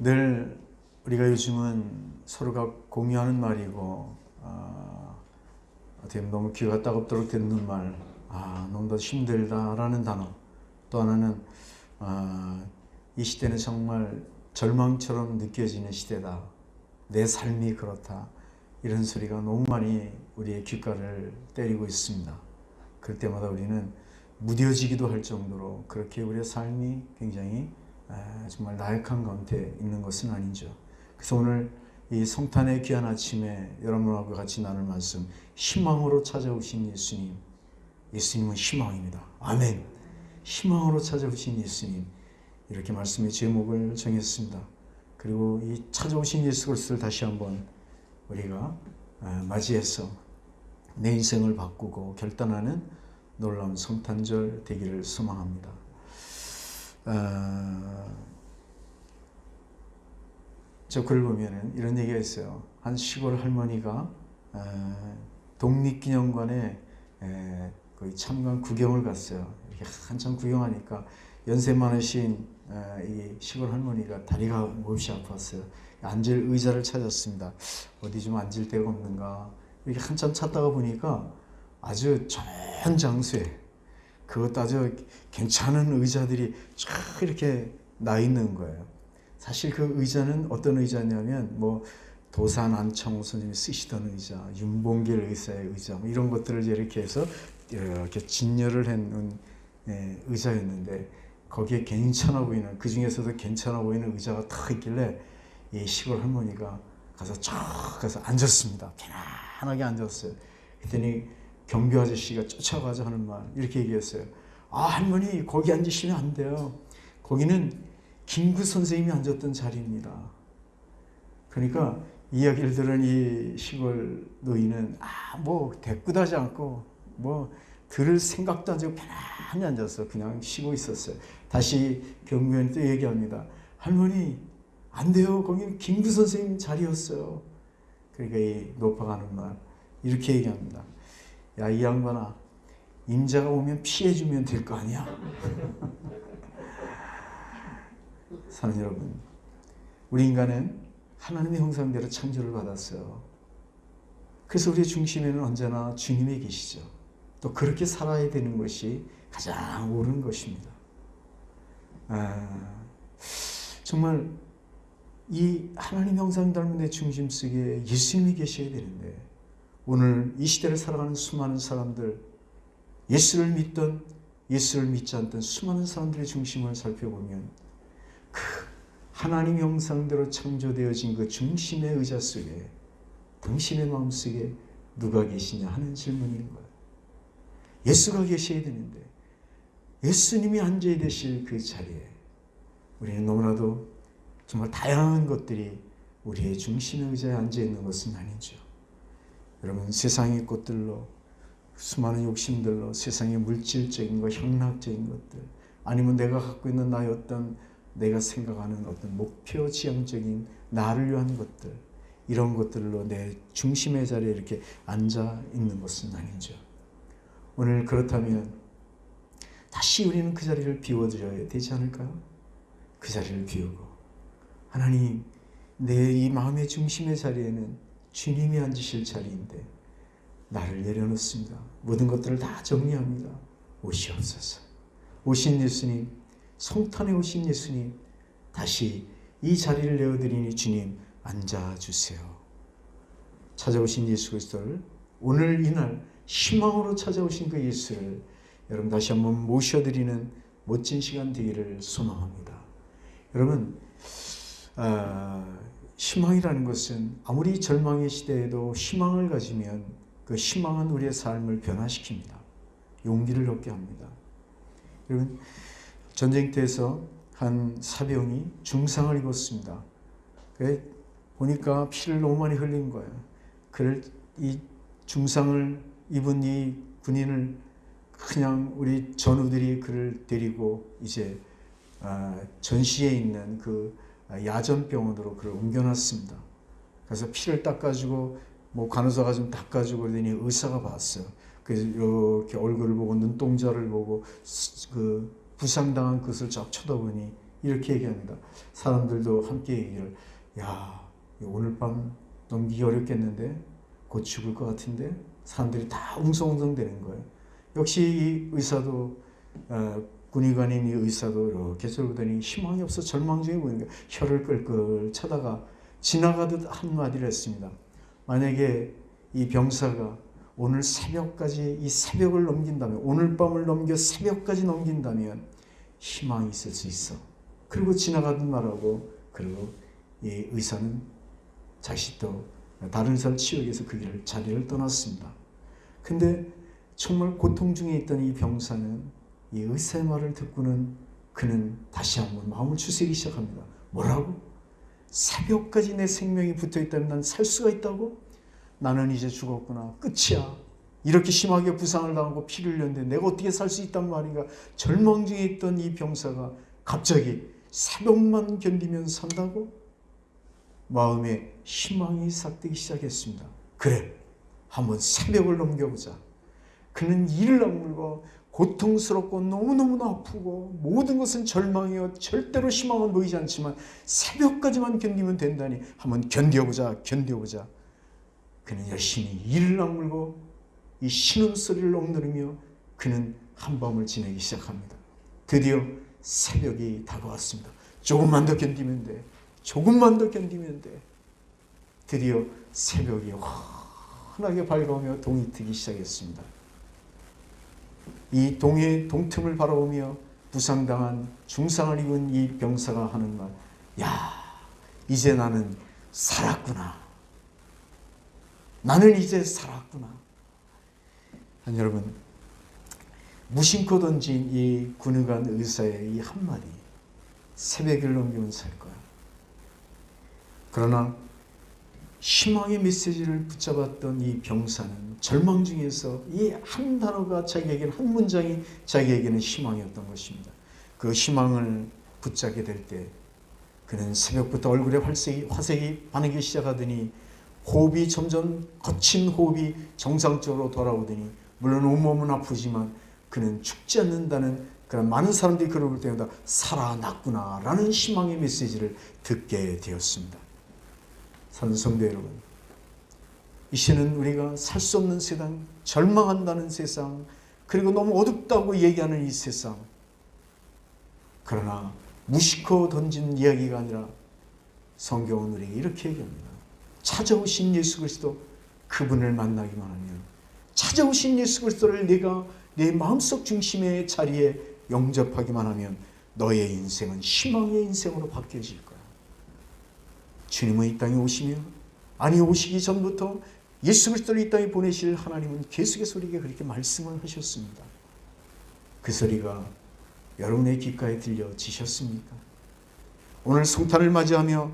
늘 우리가 요즘은 서로가 공유하는 말이고 어떻게 너무 귀가 따갑도록 듣는 말, 너무 더 힘들다라는 단어. 또 하나는 이 시대는 정말 절망처럼 느껴지는 시대다. 내 삶이 그렇다. 이런 소리가 너무 많이 우리의 귓가를 때리고 있습니다. 그럴 때마다 우리는 무뎌지기도 할 정도로 그렇게 우리의 삶이 굉장히 정말 나약한 가운데 있는 것은 아니죠. 그래서 오늘 이 성탄의 귀한 아침에 여러분하고 같이 나눌 말씀, 희망으로 찾아오신 예수님. 예수님은 희망입니다. 아멘. 희망으로 찾아오신 예수님. 이렇게 말씀의 제목을 정했습니다. 그리고 이 찾아오신 예수 그리스도를 다시 한번 우리가 맞이해서 내 인생을 바꾸고 결단하는 놀라운 성탄절 되기를 소망합니다. 저 글을 보면은 이런 얘기가 있어요. 한 시골 할머니가 독립기념관에 거의 참관 구경을 갔어요. 이렇게 한참 구경하니까 연세 많으신 이 시골 할머니가 다리가 몹시 아팠어요. 앉을 의자를 찾았습니다. 어디 좀 앉을 데가 없는가. 이렇게 한참 찾다가 보니까 아주 좋은 장소에 그것도 아주 괜찮은 의자들이 쫙 이렇게 나 있는 거예요. 사실 그 의자는 어떤 의자냐면 뭐 도산 안창호 선생님이 쓰시던 의자, 윤봉길 의사의 의자 뭐 이런 것들을 이렇게 해서 이렇게 진열을 해놓은 의자였는데 거기에 괜찮아 보이는, 그 중에서도 괜찮아 보이는 의자가 탁 있길래 이 시골 할머니가 가서 쫙 가서 앉았습니다. 편안하게 앉았어요. 그랬더니 경비 아저씨가 쫓아가자 하는 말 이렇게 얘기했어요. 할머니 거기 앉으시면 안 돼요. 거기는 김구 선생님이 앉았던 자리입니다. 그러니까 이야기를 들은 이 시골 노인은 뭐 대꾸하지 않고 뭐 들을 생각도 안 하고 편안히 앉아서 그냥 쉬고 있었어요. 다시 경비원이 또 얘기합니다. 할머니 안 돼요. 거기 김구 선생님 자리였어요. 그러니까 이 높아가는 말 이렇게 얘기합니다. 야, 이 양반아, 임자가 오면 피해주면 될 거 아니야? 사랑하는 여러분, 우리 인간은 하나님의 형상대로 창조를 받았어요. 그래서 우리의 중심에는 언제나 주님이 계시죠. 또 그렇게 살아야 되는 것이 가장 옳은 것입니다. 정말 이 하나님 형상 닮은 내 중심 속에 예수님이 계셔야 되는데 오늘 이 시대를 살아가는 수많은 사람들, 예수를 믿던 예수를 믿지 않던 수많은 사람들의 중심을 살펴보면 그 하나님 형상대로 창조되어진 그 중심의 의자 속에 당신의 마음속에 누가 계시냐 하는 질문인 거예요. 예수가 계셔야 되는데 예수님이 앉아야 되실 그 자리에 우리는 너무나도 정말 다양한 것들이 우리의 중심의 의자에 앉아있는 것은 아니죠. 여러분, 세상의 것들로, 수많은 욕심들로, 세상의 물질적인 것, 향락적인 것들, 아니면 내가 갖고 있는 나의 어떤 내가 생각하는 어떤 목표 지향적인 나를 위한 것들, 이런 것들로 내 중심의 자리에 이렇게 앉아 있는 것은 아니죠. 오늘 그렇다면 다시 우리는 그 자리를 비워드려야 되지 않을까요? 그 자리를 비우고 하나님, 내 이 마음의 중심의 자리에는 주님이 앉으실 자리인데 나를 내려놓습니다. 모든 것들을 다 정리합니다. 오시옵소서. 오신 예수님, 성탄에 오신 예수님, 다시 이 자리를 내어드리니 주님 앉아주세요. 찾아오신 예수 그리스도를, 오늘 이날 희망으로 찾아오신 그 예수를 여러분 다시 한번 모셔드리는 멋진 시간 되기를 소망합니다. 여러분, 희망이라는 것은 아무리 절망의 시대에도 희망을 가지면 그 희망은 우리의 삶을 변화시킵니다. 용기를 얻게 합니다. 여러분, 전쟁터에서 한 사병이 중상을 입었습니다. 보니까 피를 너무 많이 흘린 거예요. 그를 이 중상을 입은 이 군인을 그냥 우리 전우들이 그를 데리고 이제 전시에 있는 그 야전병원으로 그를 옮겨놨습니다. 그래서 피를 닦아주고 뭐 간호사가 좀 닦아주고 그러더니 의사가 봤어요. 그래서 이렇게 얼굴을 보고 눈동자를 보고 그 부상당한 것을 쫙 쳐다보니 이렇게 얘기합니다. 사람들도 함께 얘기를, 야, 오늘 밤 넘기기 어렵겠는데? 곧 죽을 것 같은데? 사람들이 다 웅성웅성 되는 거예요. 역시 이 의사도, 군의관인 이 의사도 이렇게 저러더니 희망이 없어 절망 중에 보이는 거예요. 혀를 끌끌 차다가 지나가듯 한마디를 했습니다. 만약에 이 병사가 오늘 새벽까지, 이 새벽을 넘긴다면, 오늘 밤을 넘겨 새벽까지 넘긴다면 희망이 있을 수 있어. 그리고 지나가듯 말하고, 그리고 이 의사는 자식도 다른 의사를 치우기 위해서 그 길을, 자리를 떠났습니다. 근데 정말 고통 중에 있던 이 병사는 이 의사의 말을 듣고는 그는 다시 한번 마음을 추스리기 시작합니다. 뭐라고? 새벽까지 내 생명이 붙어있다면 난 살 수가 있다고? 나는 이제 죽었구나. 끝이야. 이렇게 심하게 부상을 당하고 피를 흘렸는데 내가 어떻게 살 수 있단 말인가. 절망 중에 있던 이 병사가 갑자기 새벽만 견디면 산다고? 마음에 희망이 싹트기 시작했습니다. 그래, 한번 새벽을 넘겨보자. 그는 이를 악물고 고통스럽고 너무너무 아프고 모든 것은 절망이요, 절대로 희망은 보이지 않지만 새벽까지만 견디면 된다니 한번 견뎌보자. 그는 열심히 이를 악물고 이 신음소리를 억누르며 그는 한밤을 지내기 시작합니다. 드디어 새벽이 다가왔습니다. 조금만 더 견디면 돼. 드디어 새벽이 환하게 밝아오며 동이 트기 시작했습니다. 이 동의 동틈을 바라보며 부상당한 중상을 입은 이 병사가 하는 말, 야, 이제 나는 살았구나. 여러분, 무심코 던진 이 군의관 의사의 이 한마디, 새벽을 넘기면 살 거야. 그러나 희망의 메시지를 붙잡았던 이 병사는 절망 중에서 이 한 단어가 자기에게는, 한 문장이 자기에게는 희망이었던 것입니다. 그 희망을 붙잡게 될 때 그는 새벽부터 얼굴에 화색이 반하기 시작하더니 호흡이 점점 거친 호흡이 정상적으로 돌아오더니, 물론 온몸은 아프지만 그는 죽지 않는다는 그런, 많은 사람들이 그를 볼 때마다 살아났구나 라는 희망의 메시지를 듣게 되었습니다. 사랑하는 성도 여러분, 이 시는 우리가 살 수 없는 세상, 절망한다는 세상, 그리고 너무 어둡다고 얘기하는 이 세상, 그러나 무심코 던진 이야기가 아니라 성경은 우리에게 이렇게 얘기합니다. 찾아오신 예수 그리스도, 그분을 만나기만 하면, 찾아오신 예수 그리스도를 내가 내 마음속 중심의 자리에 영접하기만 하면 너의 인생은 희망의 인생으로 바뀌어질 거야. 주님은 이 땅에 오시며, 아니 오시기 전부터 예수 그리스도를 이 땅에 보내실 하나님은 계속해서 우리에게 그렇게 말씀을 하셨습니다. 그 소리가 여러분의 귓가에 들려지셨습니까? 오늘 성탄을 맞이하며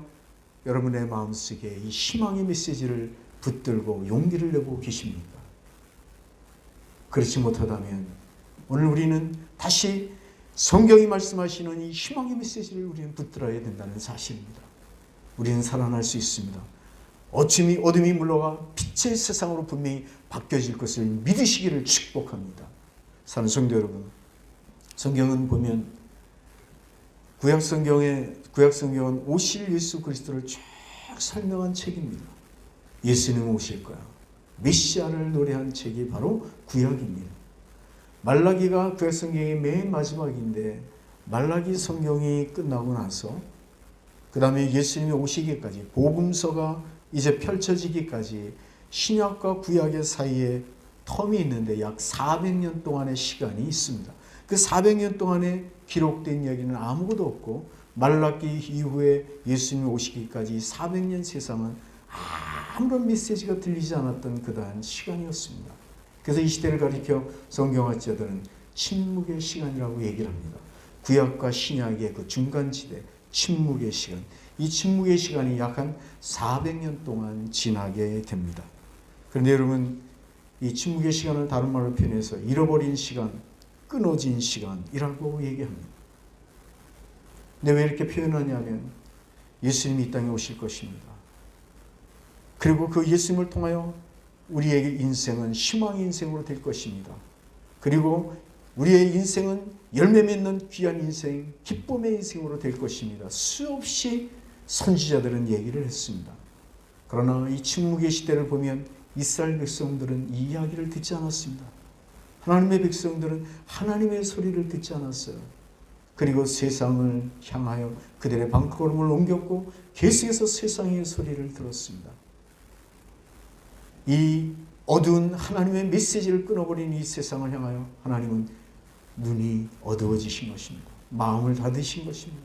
여러분의 마음속에 이 희망의 메시지를 붙들고 용기를 내고 계십니까? 그렇지 못하다면 오늘 우리는 다시 성경이 말씀하시는 이 희망의 메시지를 우리는 붙들어야 된다는 사실입니다. 우리는 살아날 수 있습니다. 어둠이 물러가 빛의 세상으로 분명히 바뀌어질 것을 믿으시기를 축복합니다. 사랑하는 성도 여러분, 성경은 보면 구약성경은 오실 예수 그리스도를 쭉 설명한 책입니다. 예수님 오실 거야. 메시아를 노래한 책이 바로 구약입니다. 말라기가 구약성경의 맨 마지막인데, 말라기 성경이 끝나고 나서 그 다음에 예수님이 오시기까지, 복음서가 이제 펼쳐지기까지 신약과 구약의 사이에 텀이 있는데 약 400년 동안의 시간이 있습니다. 그 400년 동안에 기록된 이야기는 아무것도 없고, 말라기 이후에 예수님이 오시기까지 400년 세상은 아무런 메시지가 들리지 않았던 그러한 시간이었습니다. 그래서 이 시대를 가리켜 성경학자들은 침묵의 시간이라고 얘기를 합니다. 구약과 신약의 그 중간지대, 침묵의 시간. 이 침묵의 시간이 약 한 400년 동안 지나게 됩니다. 그런데 여러분, 이 침묵의 시간을 다른 말로 표현해서 잃어버린 시간, 끊어진 시간이라고 얘기합니다. 근데 왜 이렇게 표현하냐면, 예수님이 이 땅에 오실 것입니다. 그리고 그 예수님을 통하여 우리에게 인생은 희망의 인생으로 될 것입니다. 그리고 우리의 인생은 열매 맺는 귀한 인생, 기쁨의 인생으로 될 것입니다. 수없이 선지자들은 얘기를 했습니다. 그러나 이 침묵의 시대를 보면 이스라엘 백성들은 이 이야기를 듣지 않았습니다. 하나님의 백성들은 하나님의 소리를 듣지 않았어요. 그리고 세상을 향하여 그들의 발걸음을 옮겼고 계속해서 세상의 소리를 들었습니다. 이 어두운 하나님의 메시지를 끊어버린 이 세상을 향하여 하나님은 눈이 어두워지신 것입니다. 마음을 닫으신 것입니다.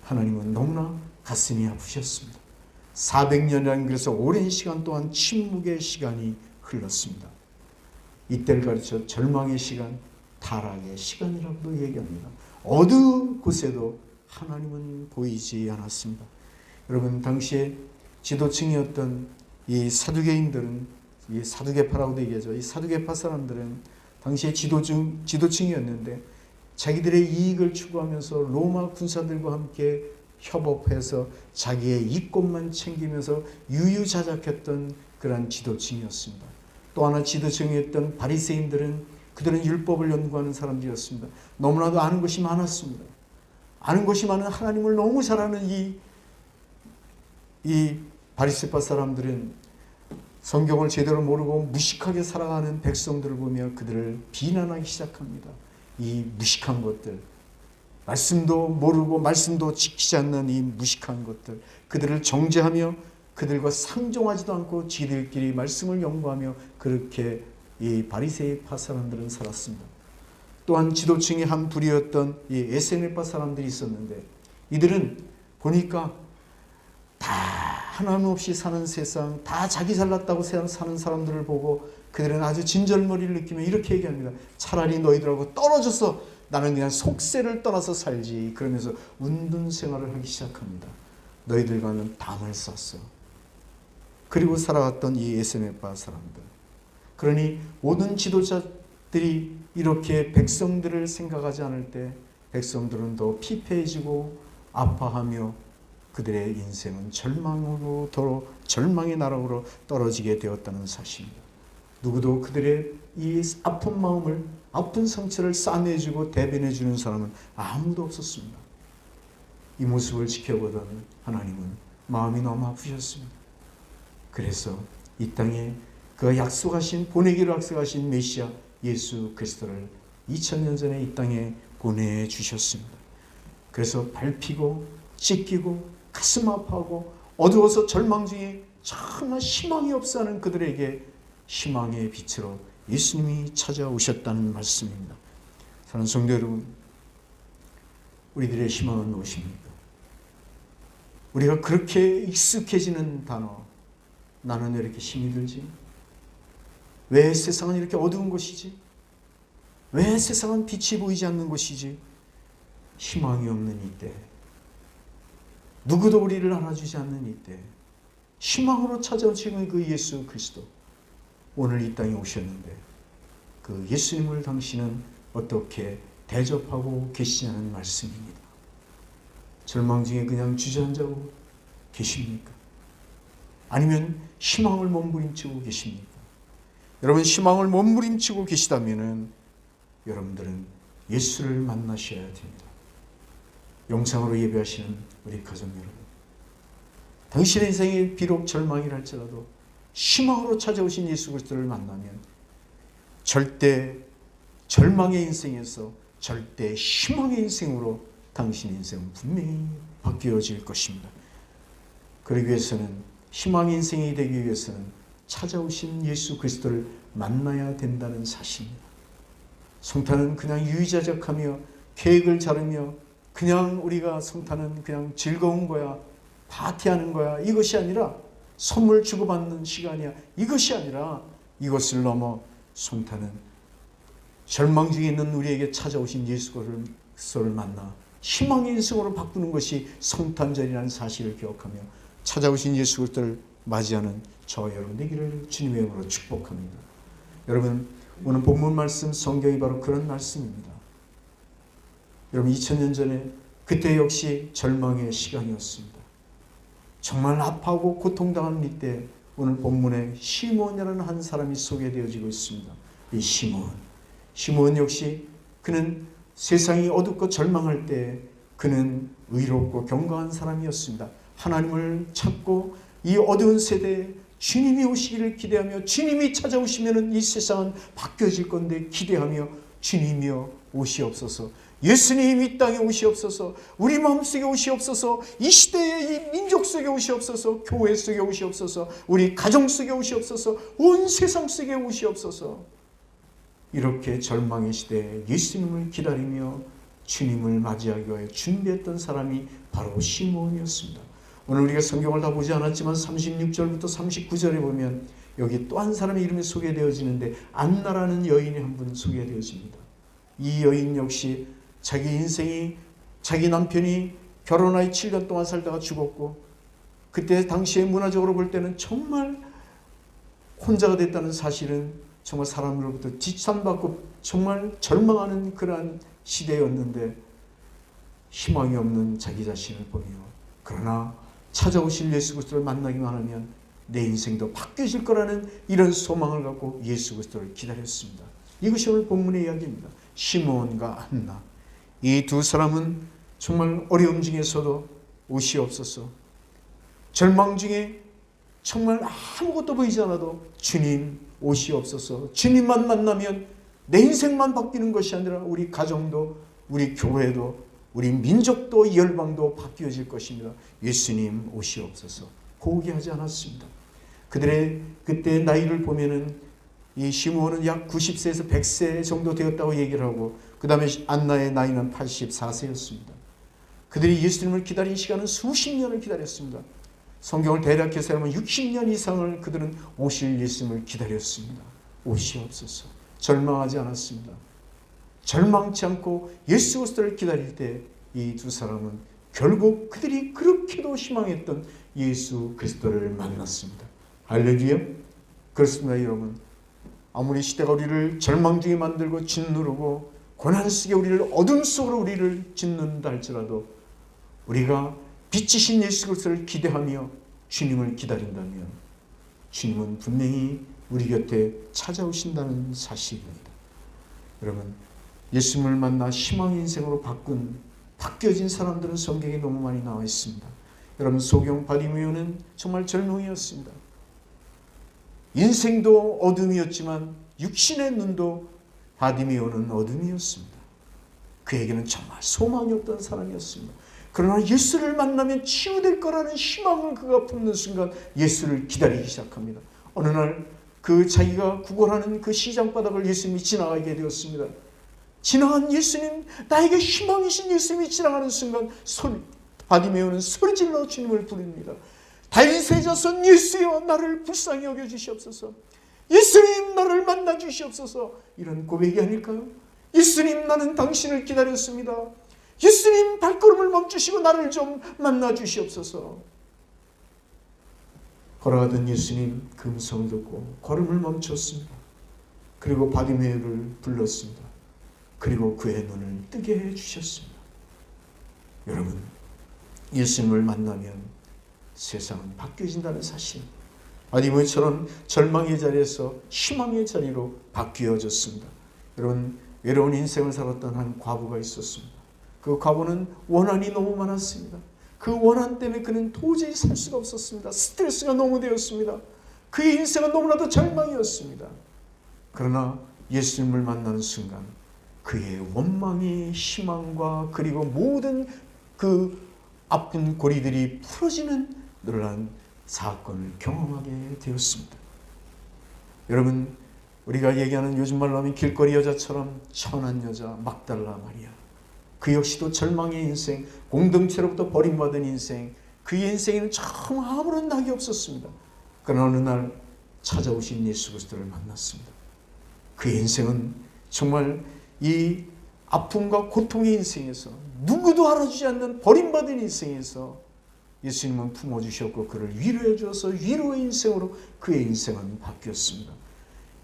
하나님은 너무나 가슴이 아프셨습니다. 400년이라는 그래서 오랜 시간 동안 침묵의 시간이 흘렀습니다. 이때를 가르쳐 절망의 시간, 타락의 시간이라고도 얘기합니다. 어느 곳에도 하나님은 보이지 않았습니다. 여러분, 당시에 지도층이었던 이 사두개인들은, 이 사두개파라고도 얘기하죠. 이 사두개파 사람들은 당시에 지도층이었는데 자기들의 이익을 추구하면서 로마 군사들과 함께 협업해서 자기의 이익것만 챙기면서 유유자적했던 그러한 지도층이었습니다. 또 하나 지도층이었던 바리새인들은 그들은 율법을 연구하는 사람들이었습니다. 너무나도 아는 것이 많았습니다. 아는 것이 많은 하나님을 너무 잘 아는 이 바리새파 사람들은 성경을 제대로 모르고 무식하게 살아가는 백성들을 보며 그들을 비난하기 시작합니다. 이 무식한 것들, 말씀도 모르고 말씀도 지키지 않는 이 무식한 것들, 그들을 정죄하며 그들과 상종하지도 않고 지들끼리 말씀을 연구하며 그렇게 이 바리새파 사람들은 살았습니다. 또한 지도층의 한 부류였던 이 에세네파 사람들이 있었는데 이들은 보니까 다 하나님 없이 사는 세상, 다 자기 잘났다고 사는 사람들을 보고 그들은 아주 진절머리를 느끼며 이렇게 얘기합니다. 차라리 너희들하고 떨어져서 나는 그냥 속세를 떠나서 살지. 그러면서 운둔 생활을 하기 시작합니다. 너희들과는 담을 쌌어. 그리고 살아갔던 이 에세네파 사람들. 그러니 모든 지도자들이 이렇게 백성들을 생각하지 않을 때 백성들은 더 피폐해지고 아파하며 그들의 인생은 절망의 나락으로 떨어지게 되었다는 사실입니다. 누구도 그들의 이 아픈 마음을, 아픈 상처를 싸매주고 대변해주는 사람은 아무도 없었습니다. 이 모습을 지켜보던 하나님은 마음이 너무 아프셨습니다. 그래서 이 땅에 그 약속하신, 보내기로 약속하신 메시아 예수 그리스도를 2000년 전에 이 땅에 보내주셨습니다. 그래서 밟히고 찢기고 가슴 아파하고 어두워서 절망 중에 정말 희망이 없어하는 그들에게 희망의 빛으로 예수님이 찾아오셨다는 말씀입니다. 사랑하는 성도 여러분, 우리들의 희망은 무엇입니까? 우리가 그렇게 익숙해지는 단어, 나는 왜 이렇게 힘이 들지? 왜 세상은 이렇게 어두운 것이지? 왜 세상은 빛이 보이지 않는 것이지? 희망이 없는 이때, 누구도 우리를 알아주지 않는 이때 희망으로 찾아오시는 그 예수 그리스도, 오늘 이 땅에 오셨는데 그 예수님을 당신은 어떻게 대접하고 계시냐는 말씀입니다. 절망 중에 그냥 주저앉고 계십니까? 아니면 희망을 몸부림치고 계십니까? 여러분, 희망을 몸부림치고 계시다면 여러분들은 예수를 만나셔야 됩니다. 영상으로 예배하시는 우리 가족 여러분, 당신의 인생이 비록 절망이랄지라도 희망으로 찾아오신 예수 그리스도를 만나면 절대 절망의 인생에서 절대 희망의 인생으로 당신의 인생은 분명히 바뀌어질 것입니다. 그러기 위해서는, 희망의 인생이 되기 위해서는 찾아오신 예수 그리스도를 만나야 된다는 사실입니다. 성탄은 그냥 유의자적하며 계획을 자르며 그냥 우리가 성탄은 그냥 즐거운 거야, 파티하는 거야, 이것이 아니라 선물 주고받는 시간이야, 이것이 아니라 이것을 넘어 성탄은 절망 중에 있는 우리에게 찾아오신 예수 그리스도를 만나 희망의 인생으로 바꾸는 것이 성탄절이라는 사실을 기억하며 찾아오신 예수 그리스도를 맞이하는 저와 여러분 되기를 주님의 이름으로 축복합니다. 여러분, 오늘 본문 말씀 성경이 바로 그런 말씀입니다. 여러분, 2000년 전에 그때 역시 절망의 시간이었습니다. 정말 아파하고 고통당하는 이때 오늘 본문에 시몬이라는 한 사람이 소개되어지고 있습니다. 이 시므온 역시 그는 세상이 어둡고 절망할 때 그는 의롭고 경건한 사람이었습니다. 하나님을 찾고 이 어두운 세대에 주님이 오시기를 기대하며 주님이 찾아오시면 이 세상은 바뀌어질 건데 기대하며 주님이여 오시옵소서, 예수님 이 땅에 오시옵소서, 우리 마음속에 오시옵소서, 이 시대의 이 민족 속에 오시옵소서, 교회 속에 오시옵소서, 우리 가정 속에 오시옵소서, 온 세상 속에 오시옵소서. 이렇게 절망의 시대에 예수님을 기다리며 주님을 맞이하기 위해 준비했던 사람이 바로 시므온이었습니다. 오늘 우리가 성경을 다 보지 않았지만 36절부터 39절에 보면 여기 또 한 사람의 이름이 소개되어지는데 안나라는 여인이 한 분 소개되어집니다. 이 여인 역시 자기 인생이, 자기 남편이 결혼하여 7년 동안 살다가 죽었고, 그때 당시에 문화적으로 볼 때는 정말 혼자가 됐다는 사실은 정말 사람으로부터 지탄받고 정말 절망하는 그러한 시대였는데, 희망이 없는 자기 자신을 보며 그러나 찾아오실 예수 그리스도를 만나기만 하면 내 인생도 바뀌어질 거라는 이런 소망을 갖고 예수 그리스도를 기다렸습니다. 이것이 오늘 본문의 이야기입니다. 시므온과 안나, 이 두 사람은 정말 어려움 중에서도 옷이 없어서, 절망 중에 정말 아무것도 보이지 않아도 주님 옷이 없어서, 주님만 만나면 내 인생만 바뀌는 것이 아니라 우리 가정도, 우리 교회도, 우리 민족도, 이 열방도 바뀌어질 것입니다. 예수님 옷이 없어서 포기하지 않았습니다. 그들의 그때 나이를 보면은 이 시므온은 약 90세에서 100세 정도 되었다고 얘기를 하고, 그 다음에 안나의 나이는 84세였습니다. 그들이 예수님을 기다린 시간은 수십 년을 기다렸습니다. 성경을 대략해서 하면 60년 이상을 그들은 오실 예수님을 기다렸습니다. 옷이 없어서 절망하지 않았습니다. 절망치 않고 예수 그리스도를 기다릴 때 이 두 사람은 결국 그들이 그렇게도 희망했던 예수 그리스도를 만났습니다. 할렐루야. 그렇습니다, 여러분. 아무리 시대가 우리를 절망 중에 만들고 짓누르고 고난 속에 우리를, 어둠 속으로 우리를 짓는다 할지라도 우리가 빛이신 예수 그리스도를 기대하며 주님을 기다린다면 주님은 분명히 우리 곁에 찾아오신다는 사실입니다. 여러분, 예수님을 만나 희망의 인생으로 바뀌어진 사람들은 성경에 너무 많이 나와 있습니다. 여러분, 소경 바디메오는 정말 절망이었습니다. 인생도 어둠이었지만 육신의 눈도 바디메오는 어둠이었습니다. 그에게는 정말 소망이 없던 사람이었습니다. 그러나 예수를 만나면 치유될 거라는 희망을 그가 품는 순간 예수를 기다리기 시작합니다. 어느 날 그 자기가 구걸하는 그 시장바닥을 예수님이 지나가게 되었습니다. 지나간 예수님, 나에게 희망이신 예수님이 지나가는 순간 바디메오는 소리질러 주님을 부릅니다. 다윗의 자손 예수여, 나를 불쌍히 여겨주시옵소서. 예수님, 나를 만나주시옵소서. 이런 고백이 아닐까요? 예수님, 나는 당신을 기다렸습니다. 예수님, 발걸음을 멈추시고 나를 좀 만나주시옵소서. 걸어가던 예수님 그 음성을 듣고 걸음을 멈췄습니다. 그리고 바디메오를 불렀습니다. 그리고 그의 눈을 뜨게 해주셨습니다. 여러분, 예수님을 만나면 세상은 바뀌어진다는 사실, 바디메오처럼 절망의 자리에서 희망의 자리로 바뀌어졌습니다. 여러분, 외로운 인생을 살았던 한 과부가 있었습니다. 그 과부는 원한이 너무 많았습니다. 그 원한 때문에 그는 도저히 살 수가 없었습니다. 스트레스가 너무 되었습니다. 그의 인생은 너무나도 절망이었습니다. 그러나 예수님을 만나는 순간 그의 원망의 희망과 그리고 모든 그 아픈 고리들이 풀어지는 놀라운 사건을 경험하게 되었습니다. 여러분, 우리가 얘기하는 요즘 말로 하면 길거리 여자처럼 천한 여자 막달라 마리아, 그 역시도 절망의 인생, 공동체로부터 버림받은 인생, 그의 인생에는 참 아무런 낙이 없었습니다. 그러나 어느 날 찾아오신 예수 그리스도를 만났습니다. 그의 인생은 정말 이 아픔과 고통의 인생에서, 누구도 알아주지 않는 버림받은 인생에서 예수님은 품어주셨고 그를 위로해 주어서 위로의 인생으로 그의 인생은 바뀌었습니다.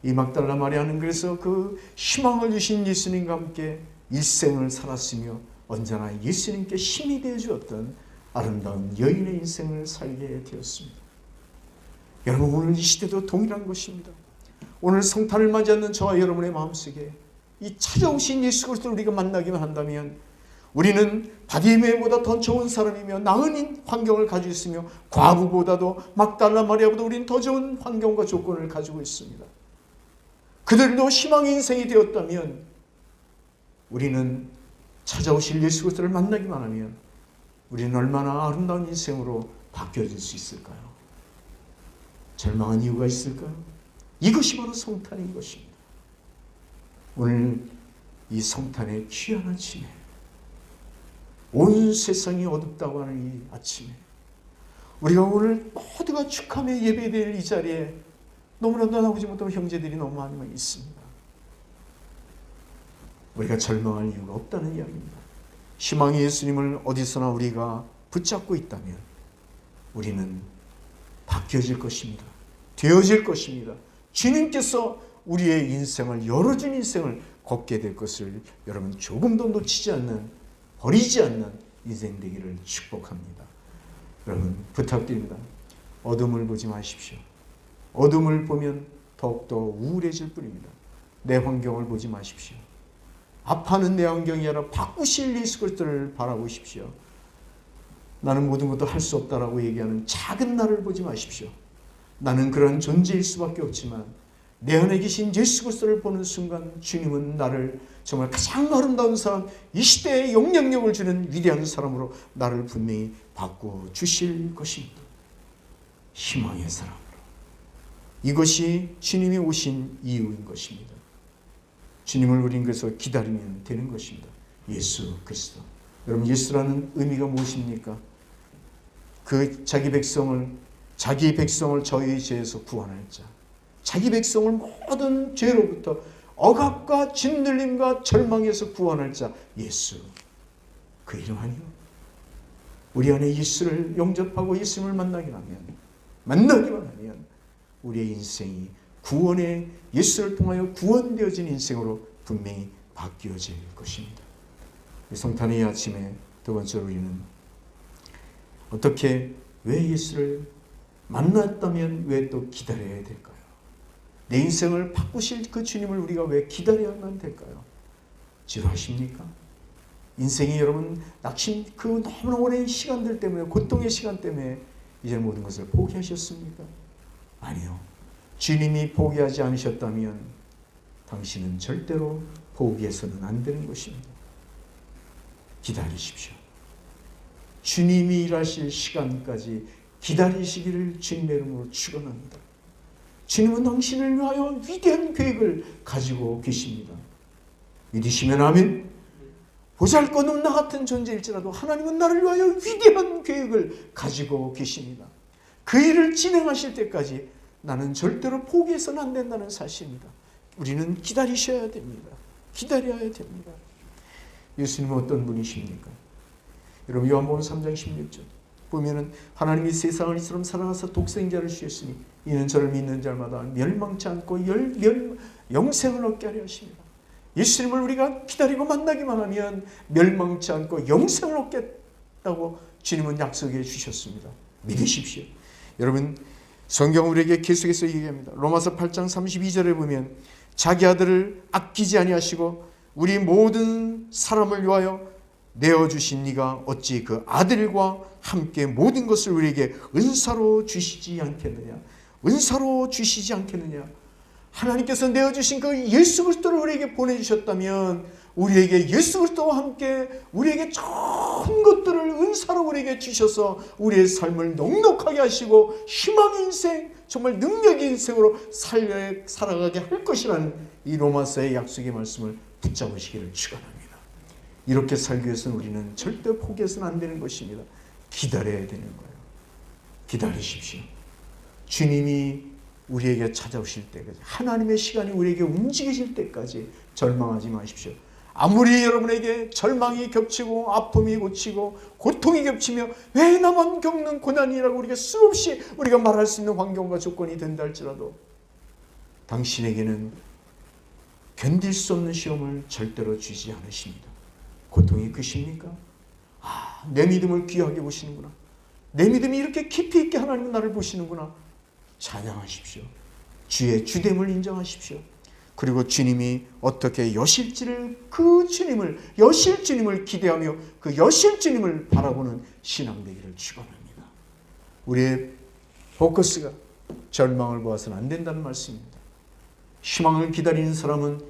이 막달라 마리아는 그래서 그 희망을 주신 예수님과 함께 일생을 살았으며 언제나 예수님께 힘이 되어 주었던 아름다운 여인의 인생을 살게 되었습니다. 여러분, 오늘 이 시대도 동일한 것입니다. 오늘 성탄을 맞이하는 저와 여러분의 마음속에 이 찾아오신 예수 그리스도를 우리가 만나기만 한다면 우리는 바디메보다 더 좋은 사람이며 나은 환경을 가지고 있으며 과부보다도 막달라 마리아보다 우리는 더 좋은 환경과 조건을 가지고 있습니다. 그들도 희망의 인생이 되었다면 우리는 찾아오실 예수 그리스도를 만나기만 하면 우리는 얼마나 아름다운 인생으로 바뀌어질 수 있을까요? 절망한 이유가 있을까요? 이것이 바로 성탄인 것입니다. 오늘 이 성탄의 귀한 아침에 온 세상이 어둡다고 하는 이 아침에 우리가 오늘 모두가 축하며 예배드릴 이 자리에 너무나도 나오지 못한 형제들이 너무 많이 있습니다. 우리가 절망할 이유가 없다는 이야기입니다. 희망의 예수님을 어디서나 우리가 붙잡고 있다면 우리는 바뀌어질 것입니다. 되어질 것입니다. 주님께서 우리의 인생을 열어준 인생을 걷게 될 것을 여러분 조금도 놓치지 않는 버리지 않는 인생 되기를 축복합니다. 여러분 부탁드립니다. 어둠을 보지 마십시오. 어둠을 보면 더욱더 우울해질 뿐입니다. 내 환경을 보지 마십시오. 아파하는 내 환경이 아니라 바꾸실 예수 그리스도를 바라보십시오. 나는 모든 것도 할 수 없다라고 얘기하는 작은 나를 보지 마십시오. 나는 그런 존재일 수밖에 없지만 내 안에 계신 예수 그리스도를 보는 순간 주님은 나를 정말 가장 아름다운 사람, 이 시대에 영향력을 주는 위대한 사람으로 나를 분명히 바꿔주실 것입니다. 희망의 사람으로. 이것이 주님이 오신 이유인 것입니다. 주님을 우린 그래서 기다리면 되는 것입니다. 예수 그리스도. 여러분 예수라는 의미가 무엇입니까? 그 자기 백성을 저희의 죄에서 구원할 자, 자기 백성을 모든 죄로부터 억압과 짓눌림과 절망에서 구원할 자 예수. 그 이름 아니요. 우리 안에 예수를 영접하고 예수님을 만나기만 하면 우리의 인생이 구원의 예수를 통하여 구원되어진 인생으로 분명히 바뀌어질 것입니다. 성탄의 아침에 두 번째로 우리는 어떻게 왜 예수를 만났다면 왜 또 기다려야 될까요? 내 인생을 바꾸실 그 주님을 우리가 왜 기다려야만 될까요? 지루하십니까? 인생이 여러분 그 너무나 오랜 시간들 때문에 고통의 시간 때문에 이제 모든 것을 포기하셨습니까? 아니요. 주님이 포기하지 않으셨다면 당신은 절대로 포기해서는 안 되는 것입니다. 기다리십시오. 주님이 일하실 시간까지 기다리시기를 주님의 이름으로 축원합니다. 주님은 당신을 위하여 위대한 계획을 가지고 계십니다. 믿으시면 아멘. 보잘것없는 나 같은 존재일지라도 하나님은 나를 위하여 위대한 계획을 가지고 계십니다. 그 일을 진행하실 때까지 나는 절대로 포기해서는 안 된다는 사실입니다. 우리는 기다리셔야 됩니다. 기다려야 됩니다. 예수님은 어떤 분이십니까? 여러분 요한복음 3장 16절 보면은 하나님이 세상을 이처럼 사랑하사 독생자를 주셨으니 이는 저를 믿는 자마다 멸망치 않고 영생을 얻게 하려 하십니다. 예수님을 우리가 기다리고 만나기만 하면 멸망치 않고 영생을 얻겠다고 주님은 약속해 주셨습니다. 믿으십시오. 여러분 성경 우리에게 계속해서 얘기합니다. 로마서 8장 32절에 보면 자기 아들을 아끼지 아니하시고 우리 모든 사람을 위하여 내어주신 이가 어찌 그 아들과 함께 모든 것을 우리에게 은사로 주시지 않겠느냐. 은사로 주시지 않겠느냐. 하나님께서 내어주신 그 예수 그리스도를 우리에게 보내주셨다면 우리에게 예수 그리스도와 함께 우리에게 좋은 것들을 은사로 우리에게 주셔서 우리의 삶을 넉넉하게 하시고 희망의 인생, 정말 능력의 인생으로 살아가게 할 것이라는 이 로마서의 약속의 말씀을 붙잡으시기를 축원합니다. 이렇게 살기 위해서는 우리는 절대 포기해서는 안 되는 것입니다. 기다려야 되는 거예요. 기다리십시오. 주님이 우리에게 찾아오실 때까지, 하나님의 시간이 우리에게 움직이실 때까지 절망하지 마십시오. 아무리 여러분에게 절망이 겹치고 아픔이 겹치고 고통이 겹치며 왜 나만 겪는 고난이라고 우리가 수없이 우리가 말할 수 있는 환경과 조건이 된다 할지라도 당신에게는 견딜 수 없는 시험을 절대로 주지 않으십니다. 고통이 크십니까? 내 믿음을 귀하게 보시는구나. 내 믿음이 이렇게 깊이 있게 하나님은 나를 보시는구나. 찬양하십시오. 주의 주됨을 인정하십시오. 그리고 주님이 어떻게 여실지를, 그 주님을, 여실 주님을 기대하며 그 여실 주님을 바라보는 신앙 되기를 축원합니다. 우리의 포커스가 절망을 보아서는 안 된다는 말씀입니다. 희망을 기다리는 사람은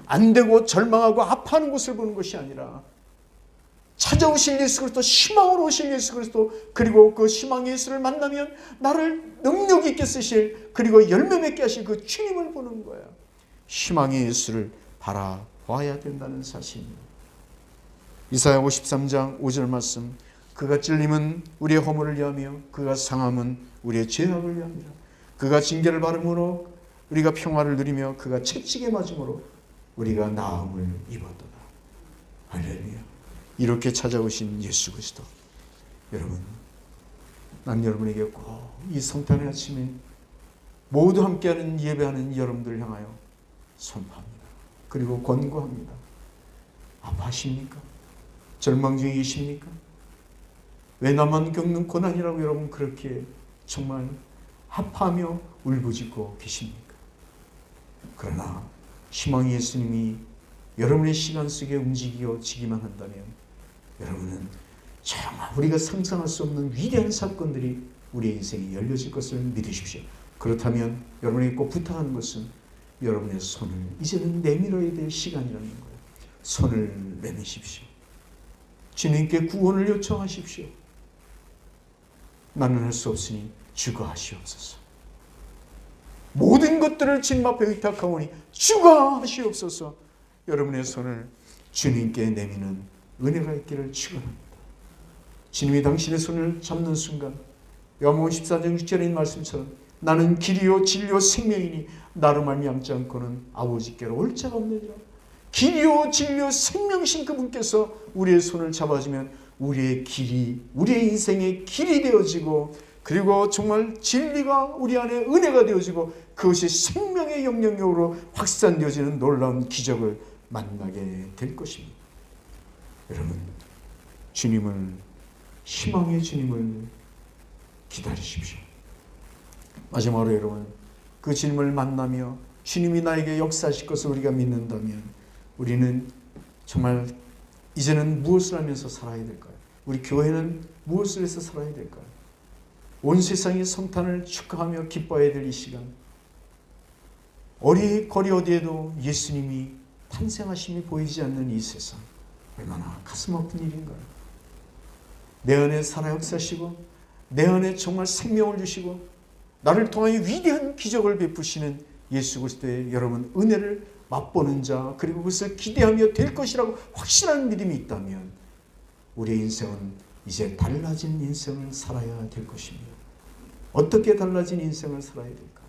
안 되고 절망하고 아파하는 것을 보는 것이 아니라 찾아오실 예수 그리스도, 희망으로 오실 예수 그리스도, 그리고 그 희망 예수를 만나면 나를 능력 있게 쓰실, 그리고 열매 맺게 하실 그 주님을 보는 거야. 희망의 예수를 바라봐야 된다는 사실입니다. 이사야 53장 5절 말씀, 그가 찔림은 우리의 허물을 위하며 그가 상함은 우리의 죄악을 위함이라. 그가 징계를 받음으로 우리가 평화를 누리며 그가 채찍에 맞음으로 우리가 나음을 입었도다. 할렐루야. 이렇게 찾아오신 예수 그리스도, 여러분, 난 여러분에게 꼭 이 성탄의 아침에 모두 함께하는 예배하는 여러분들 향하여 선포합니다. 그리고 권고합니다. 아파하십니까? 절망 중에 계십니까? 왜 나만 겪는 고난이라고 여러분 그렇게 정말 아파하며 울부짖고 계십니까? 그러나 희망의 예수님이 여러분의 시간 속에 움직여지기만 한다면 여러분은 정말 우리가 상상할 수 없는 위대한 사건들이 우리의 인생에 열려질 것을 믿으십시오. 그렇다면 여러분에게 꼭 부탁하는 것은 여러분의 손을 이제는 내밀어야 될 시간이라는 거예요. 손을 내미십시오. 주님께 구원을 요청하십시오. 나는 할 수 없으니 주가 하시옵소서. 모든 것들을 주님 앞에 의탁하오니 주가 하시옵소서. 여러분의 손을 주님께 내미는 은혜가 있기를 축원합니다. 주님이 당신의 손을 잡는 순간 요한복음 14장 6절의 말씀처럼 나는 길이요 진리요 생명이니 나로 말미암지 않고는 아버지께로 올 자가 없느니라. 길이요 진리요 생명이신 그분께서 우리의 손을 잡아주면 우리의 길이, 우리의 인생의 길이 되어지고, 그리고 정말 진리가 우리 안에 은혜가 되어지고 그것이 생명의 영향력으로 확산되어지는 놀라운 기적을 만나게 될 것입니다. 여러분, 주님을, 희망의 주님을 기다리십시오. 마지막으로 여러분, 그 주님을 만나며 주님이 나에게 역사하실 것을 우리가 믿는다면 우리는 정말 이제는 무엇을 하면서 살아야 될까요? 우리 교회는 무엇을 해서 살아야 될까요? 온 세상이 성탄을 축하하며 기뻐해야 될 이 시간, 거리 어디에도 예수님이 탄생하심이 보이지 않는 이 세상, 얼마나 가슴 아픈 일인가요? 내 안에 살아 역사하시고 내 안에 정말 생명을 주시고 나를 통하여 위대한 기적을 베푸시는 예수 그리스도의 여러분 은혜를 맛보는 자, 그리고 그것을 기대하며 될 것이라고 확신하는 믿음이 있다면 우리의 인생은 이제 달라진 인생을 살아야 될 것입니다. 어떻게 달라진 인생을 살아야 될까?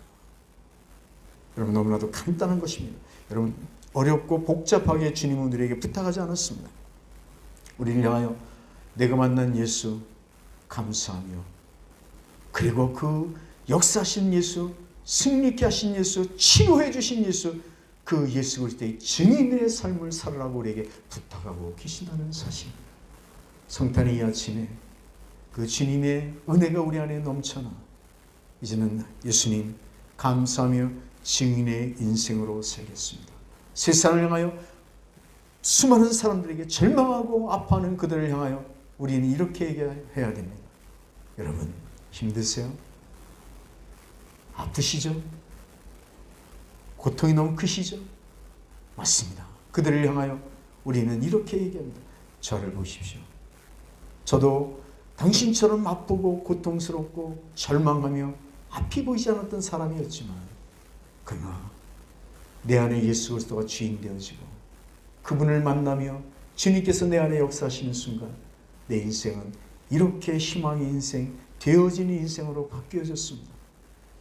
여러분, 너무나도 간단한 것입니다. 여러분, 어렵고 복잡하게 주님은 우리에게 부탁하지 않았습니다. 우리를 향하여 내가 만난 예수 감사하며, 그리고 그 역사하신 예수, 승리케 하신 예수, 치료해 주신 예수, 그 예수 그리스도의 증인의 삶을 살아라고 우리에게 부탁하고 계신다는 사실입니다. 성탄의 이 아침에 그 주님의 은혜가 우리 안에 넘쳐나 이제는 예수님 감사하며 증인의 인생으로 살겠습니다. 세상을 향하여 수많은 사람들에게 절망하고 아파하는 그들을 향하여 우리는 이렇게 얘기해야 됩니다. 여러분, 힘드세요? 아프시죠? 고통이 너무 크시죠? 맞습니다. 그들을 향하여 우리는 이렇게 얘기합니다. 저를 보십시오. 저도 당신처럼 아프고 고통스럽고 절망하며 앞이 보이지 않았던 사람이었지만, 그러나 내 안에 예수 그리스도가 주인 되어지고 그분을 만나며 주님께서 내 안에 역사하시는 순간 내 인생은 이렇게 희망의 인생, 되어지는 인생으로 바뀌어졌습니다.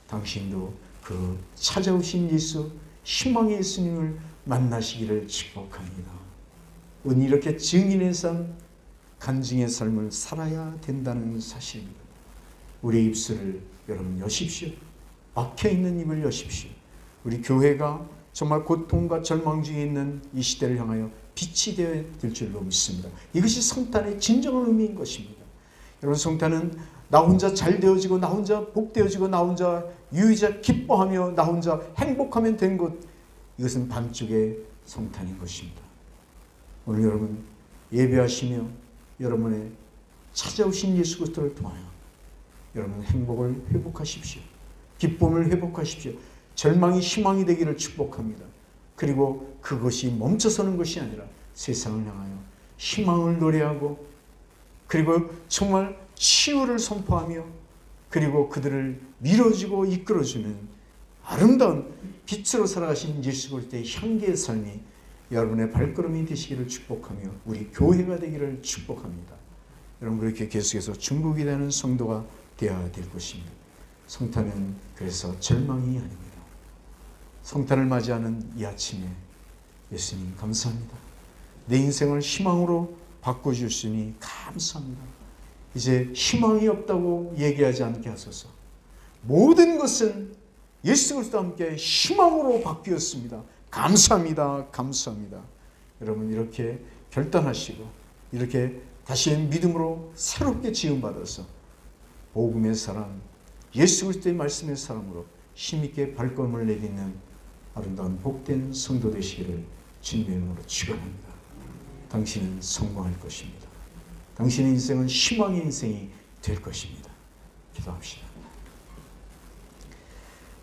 당신도 그 찾아오신 예수, 희망의 예수님을 만나시기를 축복합니다. 오늘 이렇게 증인의 삶, 간증의 삶을 살아야 된다는 사실입니다. 우리의 입술을 여러분 여십시오. 막혀있는 입을 여십시오. 우리 교회가 정말 고통과 절망 중에 있는 이 시대를 향하여 빛이 되어야 될 줄로 믿습니다. 이것이 성탄의 진정한 의미인 것입니다. 여러분, 성탄은 나 혼자 잘 되어지고 나 혼자 복되어지고 나 혼자 유의자 기뻐하며 나 혼자 행복하면 된 것, 이것은 반쪽의 성탄인 것입니다. 오늘 여러분 예배하시며 여러분의 찾아오신 예수 그리스도를 통하여 여러분 행복을 회복하십시오. 기쁨을 회복하십시오. 절망이 희망이 되기를 축복합니다. 그리고 그것이 멈춰서는 것이 아니라 세상을 향하여 희망을 노래하고, 그리고 정말 치유를 선포하며, 그리고 그들을 밀어주고 이끌어주는 아름다운 빛으로 살아가신 예수 그리스도의 향기의 삶이 여러분의 발걸음이 되시기를 축복하며 우리 교회가 되기를 축복합니다. 여러분 그렇게 계속해서 중국이 되는 성도가 되어야 될 것입니다. 성탄은 그래서 절망이 아닙니다. 성탄을 맞이하는 이 아침에 예수님 감사합니다. 내 인생을 희망으로 바꿔주시니 감사합니다. 이제 희망이 없다고 얘기하지 않게 하소서. 모든 것은 예수 그리스도와 함께 희망으로 바뀌었습니다. 감사합니다. 감사합니다. 여러분 이렇게 결단하시고 이렇게 다시 믿음으로 새롭게 지음받아서 복음의 사람, 예수 그리스도의 말씀의 사람으로 힘있게 발걸음을 내딛는 아름다운 복된 성도 되시기를 주님의 이름으로 축원합니다. 당신은 성공할 것입니다. 당신의 인생은 희망의 인생이 될 것입니다. 기도합시다.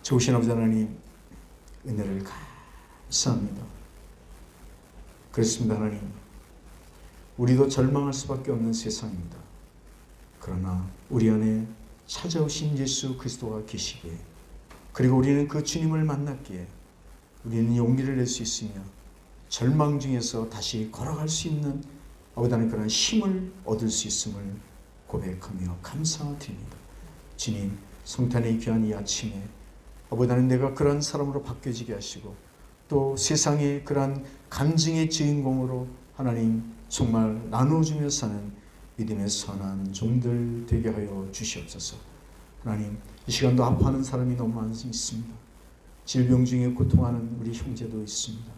좋으신 아버지 하나님, 은혜를 감사합니다. 그렇습니다. 하나님, 우리도 절망할 수밖에 없는 세상입니다. 그러나 우리 안에 찾아오신 예수 그리스도가 계시기에, 그리고 우리는 그 주님을 만났기에 우리는 용기를 낼 수 있으며 절망 중에서 다시 걸어갈 수 있는 아버지 하나님 그런 힘을 얻을 수 있음을 고백하며 감사드립니다. 주님, 성탄의 귀한 이 아침에 아버지 하나님 내가 그런 사람으로 바뀌어지게 하시고 또 세상의 그런 간증의 주인공으로 하나님 정말 나누어주며 사는 믿음의 선한 종들 되게 하여 주시옵소서. 하나님, 이 시간도 아파하는 사람이 너무 많이 있습니다. 질병 중에 고통하는 우리 형제도 있습니다.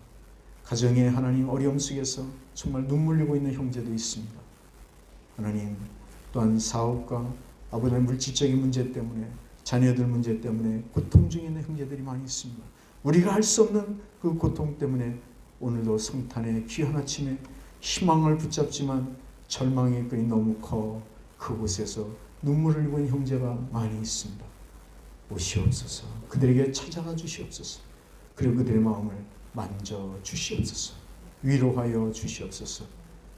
가정에 하나님 어려움 속에서 정말 눈물 흘리고 있는 형제도 있습니다. 하나님, 또한 사업과 아버지의 물질적인 문제 때문에, 자녀들 문제 때문에 고통 중에 있는 형제들이 많이 있습니다. 우리가 할 수 없는 그 고통 때문에 오늘도 성탄의 귀한 아침에 희망을 붙잡지만 절망의 끈이 너무 커 그곳에서 눈물을 흘리고 있는 형제가 많이 있습니다. 오시옵소서. 그들에게 찾아가 주시옵소서. 그리고 그들의 마음을 만져 주시옵소서. 위로하여 주시옵소서.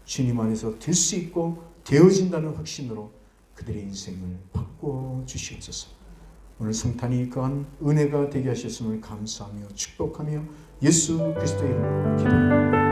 주님 안에서 될 수 있고 되어진다는 확신으로 그들의 인생을 바꾸어 주시옵소서. 오늘 성탄이 그한 은혜가 되게 하셨음을 감사하며 축복하며 예수 그리스도의 이름으로 기도합니다.